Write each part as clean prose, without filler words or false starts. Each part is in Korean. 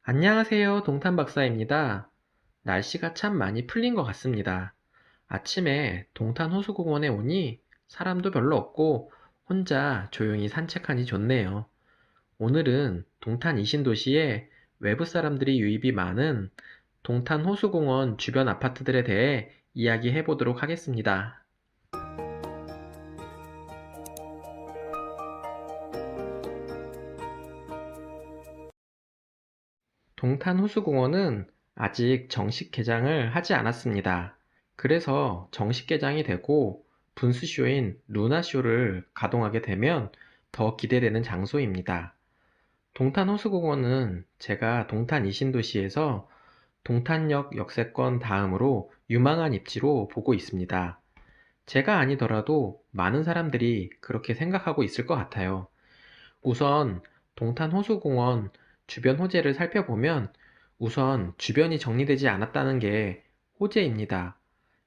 안녕하세요. 동탄 박사입니다. 날씨가 참 많이 풀린 것 같습니다. 아침에 동탄 호수공원에 오니 사람도 별로 없고 혼자 조용히 산책하니 좋네요. 오늘은 동탄 이신도시에 외부 사람들이 유입이 많은 동탄 호수공원 주변 아파트들에 대해 이야기해 보도록 하겠습니다. 동탄 호수공원은 아직 정식 개장을 하지 않았습니다. 그래서 정식 개장이 되고 분수쇼인 루나쇼를 가동하게 되면 더 기대되는 장소입니다. 동탄 호수공원은 제가 동탄 이신도시에서 동탄역 역세권 다음으로 유망한 입지로 보고 있습니다. 제가 아니더라도 많은 사람들이 그렇게 생각하고 있을 것 같아요. 우선 동탄 호수공원 주변 호재를 살펴보면 우선 주변이 정리되지 않았다는 게 호재입니다.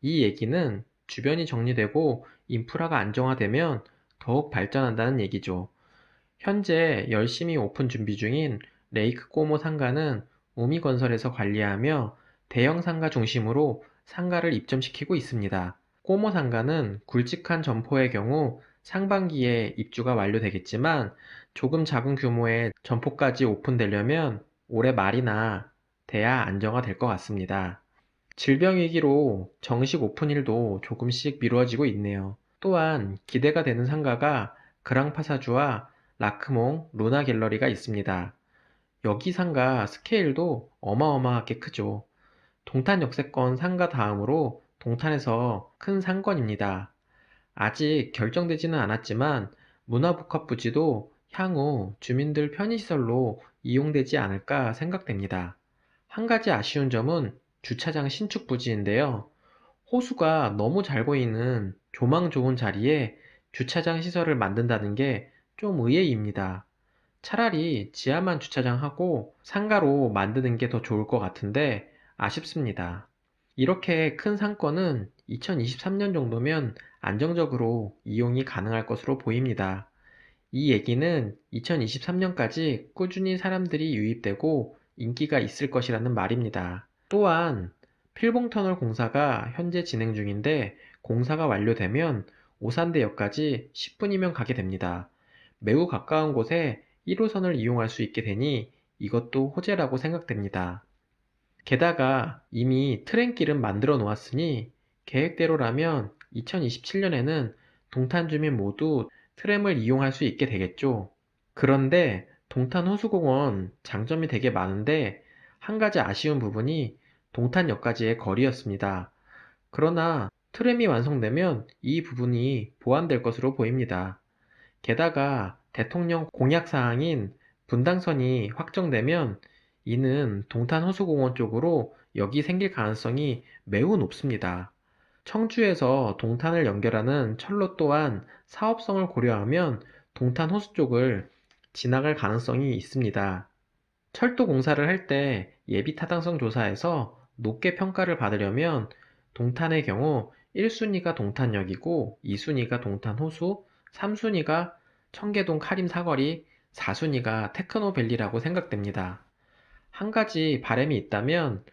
이 얘기는 주변이 정리되고 인프라가 안정화되면 더욱 발전한다는 얘기죠. 현재 열심히 오픈 준비 중인 레이크 꼬모 상가는 우미건설에서 관리하며 대형 상가 중심으로 상가를 입점시키고 있습니다. 꼬모 상가는 굵직한 점포의 경우 상반기에 입주가 완료되겠지만 조금 작은 규모의 점포까지 오픈되려면 올해 말이나 돼야 안정화될 것 같습니다. 질병 위기로 정식 오픈일도 조금씩 미뤄지고 있네요. 또한 기대가 되는 상가가 그랑파사주와 라크몽 루나 갤러리가 있습니다. 여기 상가 스케일도 어마어마하게 크죠. 동탄 역세권 상가 다음으로 동탄에서 큰 상권입니다. 아직 결정되지는 않았지만 문화복합부지도 향후 주민들 편의시설로 이용되지 않을까 생각됩니다. 한 가지 아쉬운 점은 주차장 신축 부지인데요. 호수가 너무 잘 보이는 조망 좋은 자리에 주차장 시설을 만든다는 게 좀 의외입니다. 차라리 지하만 주차장하고 상가로 만드는 게 더 좋을 것 같은데 아쉽습니다. 이렇게 큰 상권은 2023년 정도면 안정적으로 이용이 가능할 것으로 보입니다. 이 얘기는 2023년까지 꾸준히 사람들이 유입되고 인기가 있을 것이라는 말입니다. 또한 필봉터널 공사가 현재 진행 중인데 공사가 완료되면 오산대역까지 10분이면 가게 됩니다. 매우 가까운 곳에 1호선을 이용할 수 있게 되니 이것도 호재라고 생각됩니다. 게다가 이미 트램길은 만들어 놓았으니 계획대로라면 2027년에는 동탄 주민 모두 트램을 이용할 수 있게 되겠죠. 그런데 동탄 호수공원 장점이 되게 많은데 한 가지 아쉬운 부분이 동탄역까지의 거리였습니다. 그러나 트램이 완성되면 이 부분이 보완될 것으로 보입니다. 게다가 대통령 공약 사항인 분당선이 확정되면 이는 동탄 호수공원 쪽으로 역이 생길 가능성이 매우 높습니다. 청주에서 동탄을 연결하는 철로 또한 사업성을 고려하면 동탄 호수 쪽을 지나갈 가능성이 있습니다. 철도 공사를 할 때 예비 타당성 조사에서 높게 평가를 받으려면 동탄의 경우 1순위가 동탄역이고 2순위가 동탄 호수, 3순위가 청계동 카림 사거리, 4순위가 테크노밸리라고 생각됩니다. 한 가지 바람이 있다면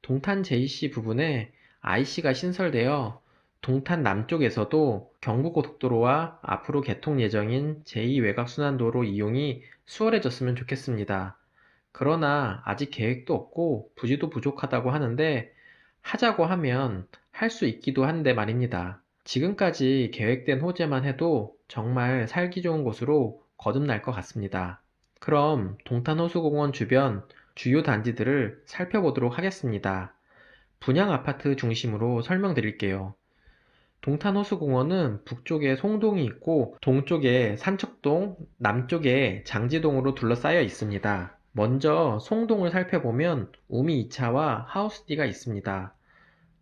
동탄 JC 부분에 IC가 신설되어 동탄 남쪽에서도 경부고속도로와 앞으로 개통 예정인 제2외곽순환도로 이용이 수월해졌으면 좋겠습니다. 그러나 아직 계획도 없고 부지도 부족하다고 하는데 하자고 하면 할 수 있기도 한데 말입니다. 지금까지 계획된 호재만 해도 정말 살기 좋은 곳으로 거듭날 것 같습니다. 그럼 동탄호수공원 주변 주요 단지들을 살펴보도록 하겠습니다. 분양 아파트 중심으로 설명드릴게요. 동탄호수공원은 북쪽에 송동이 있고 동쪽에 산척동, 남쪽에 장지동으로 둘러싸여 있습니다. 먼저 송동을 살펴보면 우미 2차와 하우스 D가 있습니다.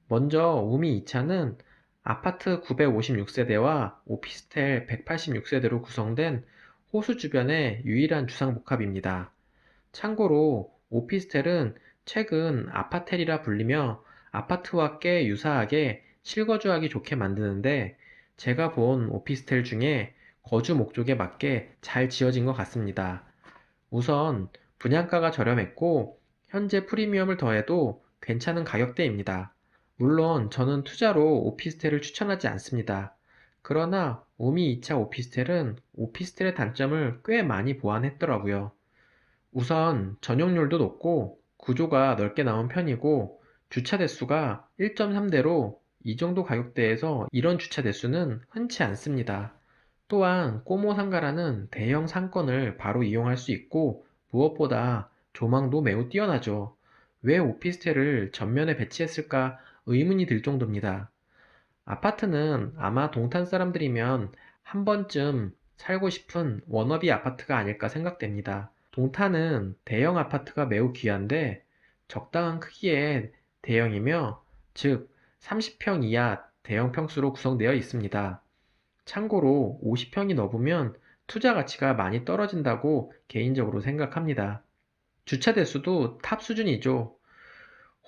먼저 우미 2차는 아파트 956세대와 오피스텔 186세대로 구성된 호수 주변의 유일한 주상복합입니다. 참고로 오피스텔은 최근 아파텔이라 불리며 아파트와 꽤 유사하게 실거주하기 좋게 만드는데 제가 본 오피스텔 중에 거주 목적에 맞게 잘 지어진 것 같습니다. 우선 분양가가 저렴했고 현재 프리미엄을 더해도 괜찮은 가격대입니다. 물론 저는 투자로 오피스텔을 추천하지 않습니다. 그러나 우미 2차 오피스텔은 오피스텔의 단점을 꽤 많이 보완했더라고요. 우선 전용률도 높고 구조가 넓게 나온 편이고 주차 대수가 1.3대로 이 정도 가격대에서 이런 주차 대수는 흔치 않습니다. 또한 꼬모 상가라는 대형 상권을 바로 이용할 수 있고 무엇보다 조망도 매우 뛰어나죠. 왜 오피스텔을 전면에 배치했을까 의문이 들 정도입니다. 아파트는 아마 동탄 사람들이면 한 번쯤 살고 싶은 워너비 아파트가 아닐까 생각됩니다. 동탄은 대형 아파트가 매우 귀한데 적당한 크기의 대형이며, 즉 30평 이하 대형 평수로 구성되어 있습니다. 참고로 50평이 넘으면 투자 가치가 많이 떨어진다고 개인적으로 생각합니다. 주차 대수도 탑 수준이죠.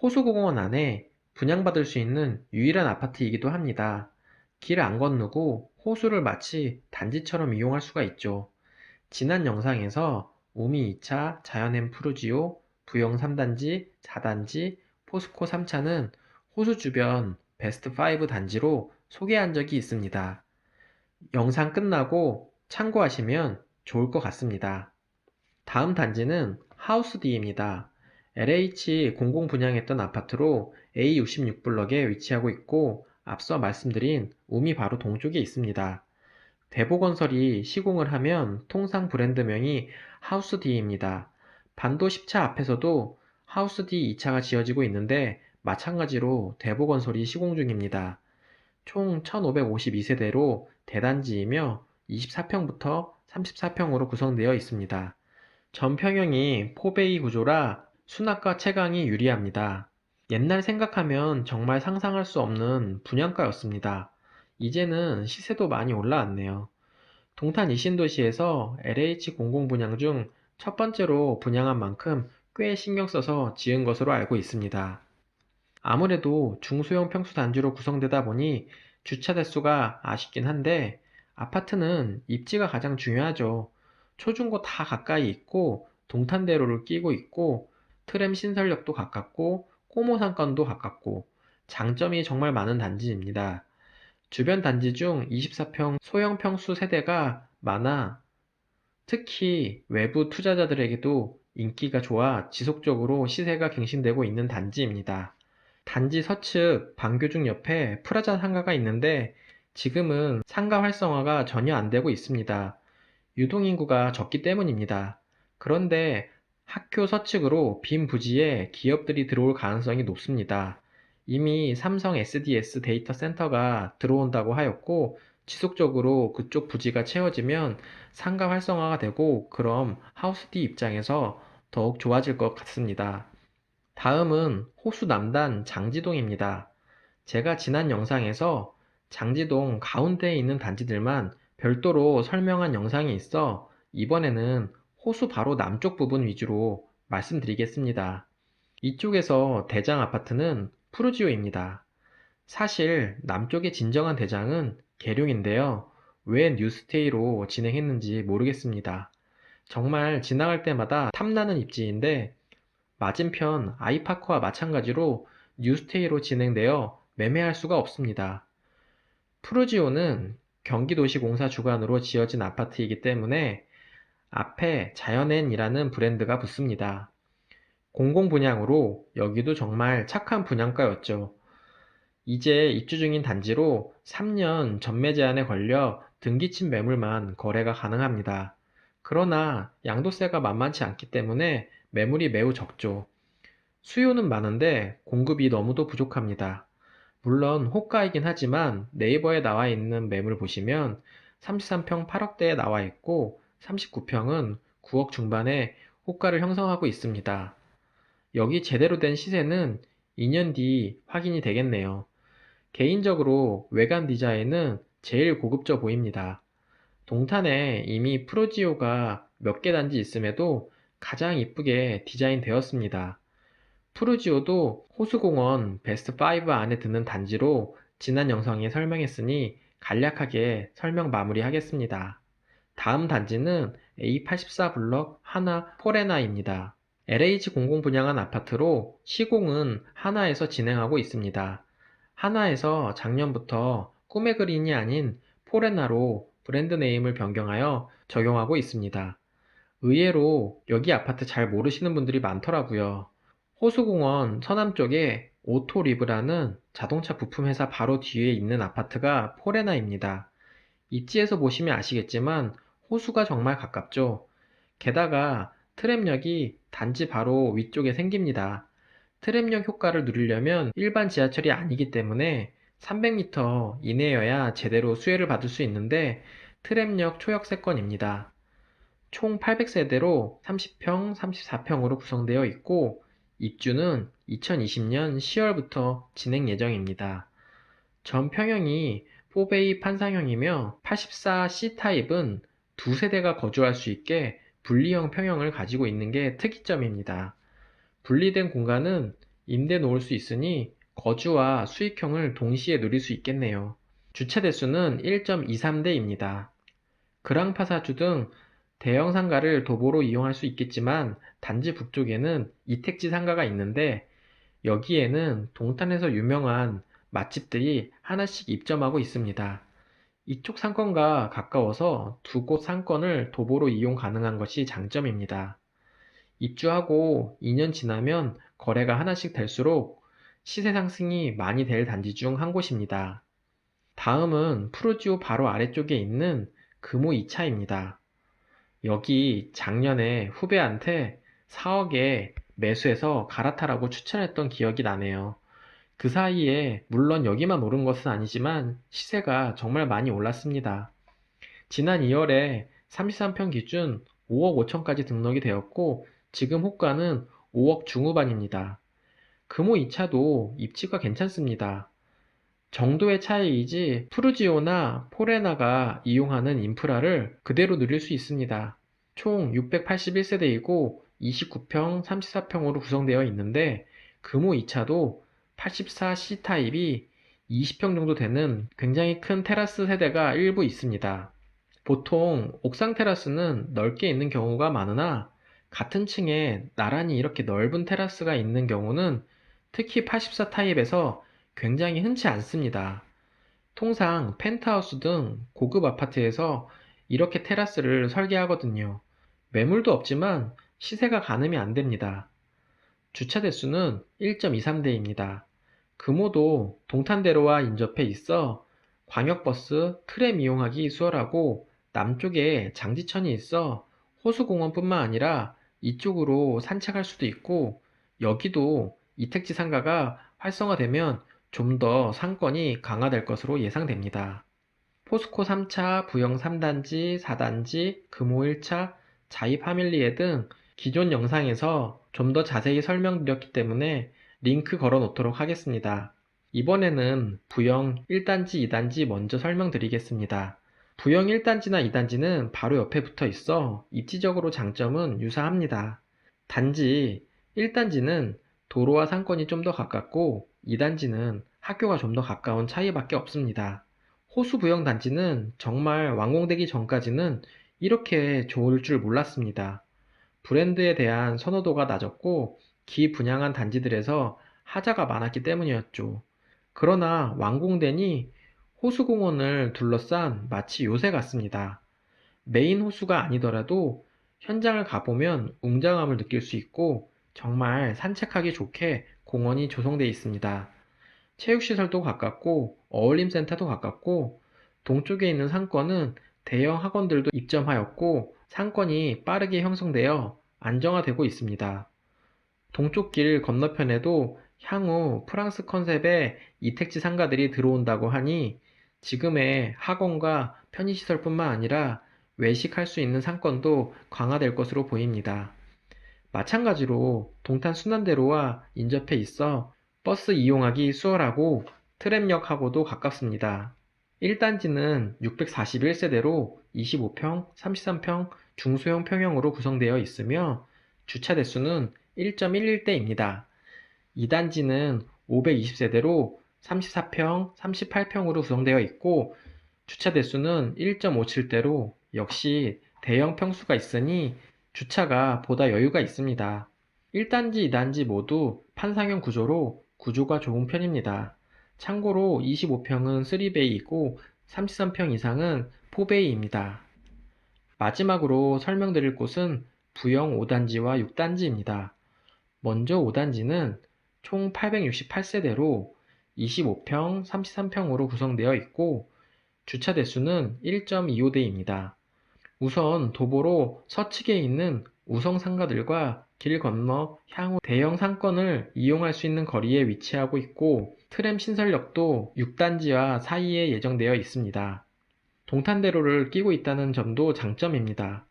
호수공원 안에 분양받을 수 있는 유일한 아파트이기도 합니다. 길 안 건너고 호수를 마치 단지처럼 이용할 수가 있죠. 지난 영상에서 우미 2차, 자연엠 푸르지오, 부영 3단지, 4단지, 포스코 3차는 호수 주변 베스트 5 단지로 소개한 적이 있습니다. 영상 끝나고 참고하시면 좋을 것 같습니다. 다음 단지는 하우스 D입니다. LH 공공 분양했던 아파트로 A66블럭에 위치하고 있고 앞서 말씀드린 우미 바로 동쪽에 있습니다. 대보건설이 시공을 하면 통상 브랜드명이 하우스 D입니다. 반도 10차 앞에서도 하우스 D 2차가 지어지고 있는데 마찬가지로 대보건설이 시공 중입니다. 총 1552세대로 대단지이며 24평부터 34평으로 구성되어 있습니다. 전평형이 포베이 구조라 수납과 채광이 유리합니다. 옛날 생각하면 정말 상상할 수 없는 분양가였습니다. 이제는 시세도 많이 올라왔네요. 동탄 이신도시에서 LH 공공분양 중 첫 번째로 분양한 만큼 꽤 신경 써서 지은 것으로 알고 있습니다. 아무래도 중소형 평수 단지로 구성되다 보니 주차 대수가 아쉽긴 한데 아파트는 입지가 가장 중요하죠. 초중고 다 가까이 있고 동탄대로를 끼고 있고 트램 신설역도 가깝고 꼬모 상권도 가깝고 장점이 정말 많은 단지입니다. 주변 단지 중 24평 소형 평수 세대가 많아 특히 외부 투자자들에게도 인기가 좋아 지속적으로 시세가 갱신되고 있는 단지입니다. 단지 서측 방교중 옆에 프라자 상가가 있는데 지금은 상가 활성화가 전혀 안 되고 있습니다. 유동인구가 적기 때문입니다. 그런데 학교 서측으로 빈 부지에 기업들이 들어올 가능성이 높습니다. 이미 삼성 SDS 데이터 센터가 들어온다고 하였고 지속적으로 그쪽 부지가 채워지면 상가 활성화가 되고 그럼 하우스디 입장에서 더욱 좋아질 것 같습니다. 다음은 호수 남단 장지동입니다. 제가 지난 영상에서 장지동 가운데에 있는 단지들만 별도로 설명한 영상이 있어 이번에는 호수 바로 남쪽 부분 위주로 말씀드리겠습니다. 이쪽에서 대장 아파트는 푸르지오입니다. 사실 남쪽의 진정한 대장은 계룡인데요. 왜 뉴스테이로 진행했는지 모르겠습니다. 정말 지나갈 때마다 탐나는 입지인데 맞은편 아이파크와 마찬가지로 뉴스테이로 진행되어 매매할 수가 없습니다. 푸르지오는 경기도시공사 주관으로 지어진 아파트이기 때문에 앞에 자연엔이라는 브랜드가 붙습니다. 공공분양으로 여기도 정말 착한 분양가였죠. 이제 입주 중인 단지로 3년 전매 제한에 걸려 등기침 매물만 거래가 가능합니다. 그러나 양도세가 만만치 않기 때문에 매물이 매우 적죠. 수요는 많은데 공급이 너무도 부족합니다. 물론 호가이긴 하지만 네이버에 나와 있는 매물 보시면 33평 8억대에 나와 있고 39평은 9억 중반에 호가를 형성하고 있습니다. 여기 제대로 된 시세는 2년 뒤 확인이 되겠네요. 개인적으로 외관 디자인은 제일 고급져 보입니다. 동탄에 이미 프로지오가 몇 개 단지 있음에도 가장 이쁘게 디자인 되었습니다. 푸르지오도 호수공원 베스트 5 안에 드는 단지로 지난 영상에 설명했으니 간략하게 설명 마무리하겠습니다. 다음 단지는 A84 블럭 하나 포레나입니다. LH 공공 분양한 아파트로 시공은 하나에서 진행하고 있습니다. 하나에서 작년부터 꿈의 그린이 아닌 포레나로 브랜드 네임을 변경하여 적용하고 있습니다. 의외로 여기 아파트 잘 모르시는 분들이 많더라고요. 호수공원 서남쪽에 오토리브라는 자동차 부품 회사 바로 뒤에 있는 아파트가 포레나입니다. 입지에서 보시면 아시겠지만 호수가 정말 가깝죠. 게다가 트램역이 단지 바로 위쪽에 생깁니다. 트램역 효과를 누리려면 일반 지하철이 아니기 때문에 300m 이내여야 제대로 수혜를 받을 수 있는데 트램역 초역세권입니다. 총 800세대로 30평, 34평으로 구성되어 있고 입주는 2020년 10월부터 진행 예정입니다. 전 평형이 4베이 판상형이며 84C 타입은 두 세대가 거주할 수 있게 분리형 평형을 가지고 있는 게 특이점입니다. 분리된 공간은 임대 놓을 수 있으니 거주와 수익형을 동시에 누릴 수 있겠네요. 주차 대수는 1.23대입니다. 그랑파사주 등 대형 상가를 도보로 이용할 수 있겠지만 단지 북쪽에는 이택지 상가가 있는데 여기에는 동탄에서 유명한 맛집들이 하나씩 입점하고 있습니다. 이쪽 상권과 가까워서 두 곳 상권을 도보로 이용 가능한 것이 장점입니다. 입주하고 2년 지나면 거래가 하나씩 될수록 시세 상승이 많이 될 단지 중 한 곳입니다. 다음은 푸르지오 바로 아래쪽에 있는 금호 2차입니다. 여기 작년에 후배한테 4억에 매수해서 갈아타라고 추천했던 기억이 나네요. 그 사이에 물론 여기만 오른 것은 아니지만 시세가 정말 많이 올랐습니다. 지난 2월에 33평 기준 5억 5천까지 등록이 되었고 지금 호가는 5억 중후반입니다. 금호 2차도 입지가 괜찮습니다. 정도의 차이이지 푸르지오나 포레나가 이용하는 인프라를 그대로 누릴 수 있습니다. 총 681세대이고 29평, 34평으로 구성되어 있는데 금호 2차도 84C 타입이 20평 정도 되는 굉장히 큰 테라스 세대가 일부 있습니다. 보통 옥상 테라스는 넓게 있는 경우가 많으나 같은 층에 나란히 이렇게 넓은 테라스가 있는 경우는 특히 84 타입에서 굉장히 흔치 않습니다. 통상 펜트하우스 등 고급 아파트에서 이렇게 테라스를 설계하거든요. 매물도 없지만 시세가 가늠이 안 됩니다. 주차 대수는 1.23대입니다. 금호도 동탄대로와 인접해 있어 광역버스, 트램 이용하기 수월하고 남쪽에 장지천이 있어 호수공원뿐만 아니라 이쪽으로 산책할 수도 있고 여기도 이택지 상가가 활성화되면 좀 더 상권이 강화될 것으로 예상됩니다. 포스코 3차, 부영 3단지, 4단지, 금호 1차, 자이 파밀리에 등 기존 영상에서 좀 더 자세히 설명드렸기 때문에 링크 걸어 놓도록 하겠습니다. 이번에는 부영 1단지, 2단지 먼저 설명드리겠습니다. 부영 1단지나 2단지는 바로 옆에 붙어 있어 입지적으로 장점은 유사합니다. 단지 1단지는 도로와 상권이 좀 더 가깝고 2단지는 학교가 좀 더 가까운 차이밖에 없습니다. 호수 부영 단지는 정말 완공되기 전까지는 이렇게 좋을 줄 몰랐습니다. 브랜드에 대한 선호도가 낮았고 기분양한 단지들에서 하자가 많았기 때문이었죠. 그러나 완공되니 호수공원을 둘러싼 마치 요새 같습니다. 메인 호수가 아니더라도 현장을 가보면 웅장함을 느낄 수 있고 정말 산책하기 좋게 공원이 조성되어 있습니다. 체육시설도 가깝고 어울림센터도 가깝고 동쪽에 있는 상권은 대형 학원들도 입점하였고 상권이 빠르게 형성되어 안정화되고 있습니다. 동쪽 길 건너편에도 향후 프랑스 컨셉의 이택지 상가들이 들어온다고 하니 지금의 학원과 편의시설뿐만 아니라 외식할 수 있는 상권도 강화될 것으로 보입니다. 마찬가지로 동탄 순환대로와 인접해 있어 버스 이용하기 수월하고 트램역하고도 가깝습니다. 1단지는 641세대로 25평, 33평 중소형 평형으로 구성되어 있으며 주차 대수는 1.11대입니다. 2단지는 520세대로 34평, 38평으로 구성되어 있고 주차 대수는 1.57대로 역시 대형 평수가 있으니 주차가 보다 여유가 있습니다. 1단지, 2단지 모두 판상형 구조로 구조가 좋은 편입니다. 참고로 25평은 3베이이고 33평 이상은 4베이입니다. 마지막으로 설명드릴 곳은 부영 5단지와 6단지입니다. 먼저 5단지는 총 868세대로 25평, 33평으로 구성되어 있고 주차 대수는 1.25대입니다. 우선 도보로 서측에 있는 우성 상가들과 길 건너 향후 대형 상권을 이용할 수 있는 거리에 위치하고 있고 트램 신설역도 6단지와 사이에 예정되어 있습니다. 동탄대로를 끼고 있다는 점도 장점입니다.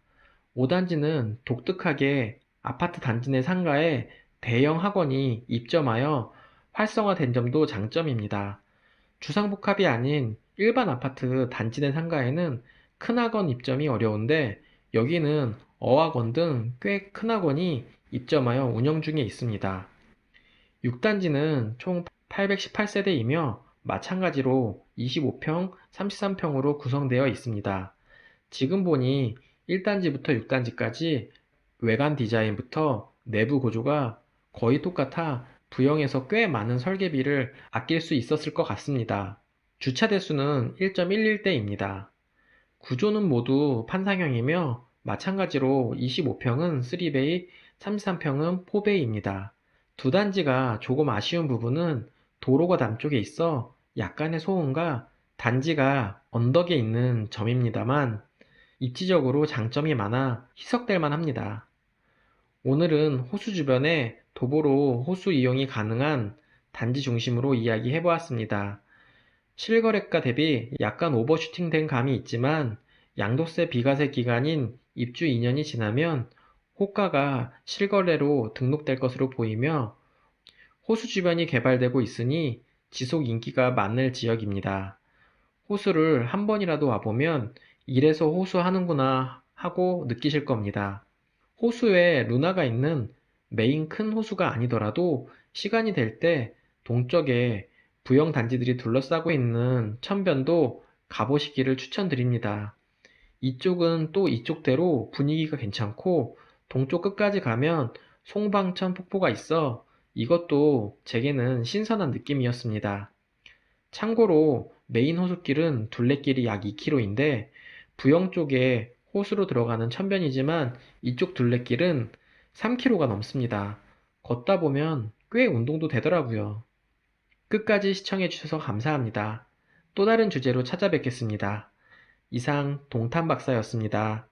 5단지는 독특하게 아파트 단지 내 상가에 대형 학원이 입점하여 활성화된 점도 장점입니다. 주상복합이 아닌 일반 아파트 단지 내 상가에는 큰 학원 입점이 어려운데 여기는 어학원 등 꽤 큰 학원이 입점하여 운영 중에 있습니다. 6단지는 총 818세대이며 마찬가지로 25평, 33평으로 구성되어 있습니다. 지금 보니 1단지부터 6단지까지 외관 디자인부터 내부 구조가 거의 똑같아 부영에서 꽤 많은 설계비를 아낄 수 있었을 것 같습니다. 주차 대수는 1.11대입니다. 구조는 모두 판상형이며 마찬가지로 25평은 3베이, 33평은 4베이입니다. 두 단지가 조금 아쉬운 부분은 도로가 남쪽에 있어 약간의 소음과 단지가 언덕에 있는 점입니다만 입지적으로 장점이 많아 희석될 만합니다. 오늘은 호수 주변에 도보로 호수 이용이 가능한 단지 중심으로 이야기해 보았습니다. 실거래가 대비 약간 오버슈팅 된 감이 있지만 양도세 비과세 기간인 입주 2년이 지나면 호가가 실거래로 등록될 것으로 보이며 호수 주변이 개발되고 있으니 지속 인기가 많을 지역입니다. 호수를 한 번이라도 와보면 이래서 호수 하는구나 하고 느끼실 겁니다. 호수에 루나가 있는 메인 큰 호수가 아니더라도 시간이 될 때 동쪽에 부영 단지들이 둘러싸고 있는 천변도 가보시기를 추천드립니다. 이쪽은 또 이쪽대로 분위기가 괜찮고 동쪽 끝까지 가면 송방천 폭포가 있어 이것도 제게는 신선한 느낌이었습니다. 참고로 메인 호수길은 둘레길이 약 2km인데 부영 쪽에 호수로 들어가는 천변이지만 이쪽 둘레길은 3km가 넘습니다. 걷다 보면 꽤 운동도 되더라고요. 끝까지 시청해주셔서 감사합니다. 또 다른 주제로 찾아뵙겠습니다. 이상 동탄박사였습니다.